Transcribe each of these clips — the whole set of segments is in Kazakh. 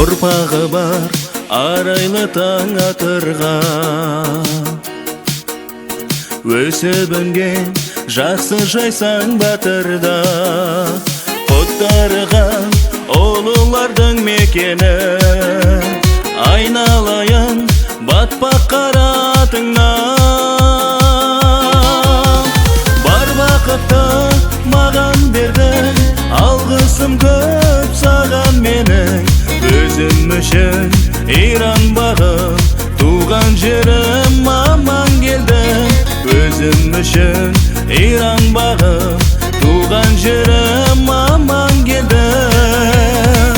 Ұрпағы бар арайлы таң атырған, өсіп өнген жақсы жайсаң батырда, құттарған ұлылардың мекені, айналайын батпақ қара атыңнан. Бар бақытты маған бердің, алғысым көп саған менің. Өзім үшін Иран бағым, туған жерім аман келдім. Өзім үшін Иран бағым, туған жерім аман келдім.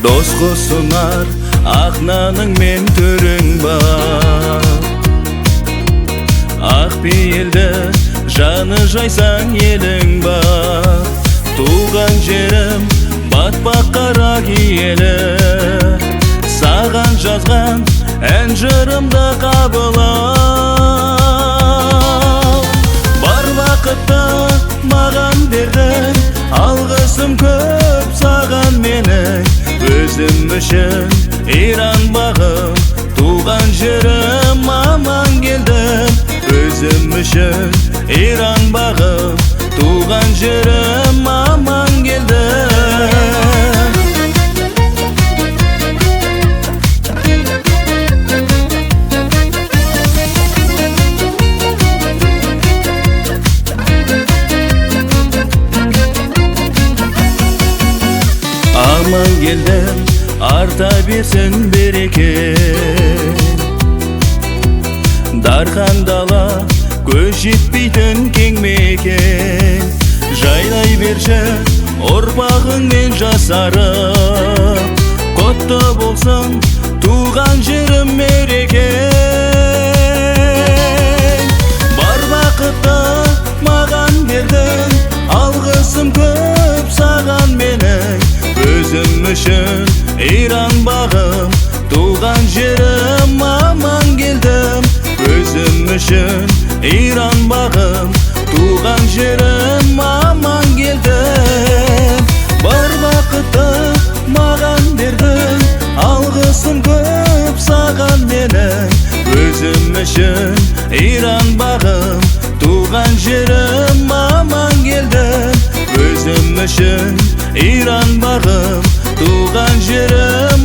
Дос қосынар ақ наның мен түрің бар, ақ пейілді жаны жайсаң елің бар. Туған жерім батпақ қара киелі, саған жазған ән жырымды қабылау. Бар бақытты маған бердің, алғысым көп саған менің. Өзім үшін Иран бағым, туған жерім аман келдім. Өзім үшін Иран бағым, туған жерім аман келдім. Аман келдім, арта берсін береке. Дархан дала көз жетпейтін кең мекен, жайлай берші ұрпағыңмен жасарып. Құтты болсын туған жерім мереке. Бар бақытты маған бердің, алғысым көп саған менің. Өзім үшін Иран бағым, туған жерім аман келдім. Өзім үшін Иран бағым, туған жерім аман келдім. Бар бақытты маған бердің, алғысым көп саған менің. Өзім үшін Иран бағым, туған жерім аман келдім. Өзім үшін Иран бағым, туған жерім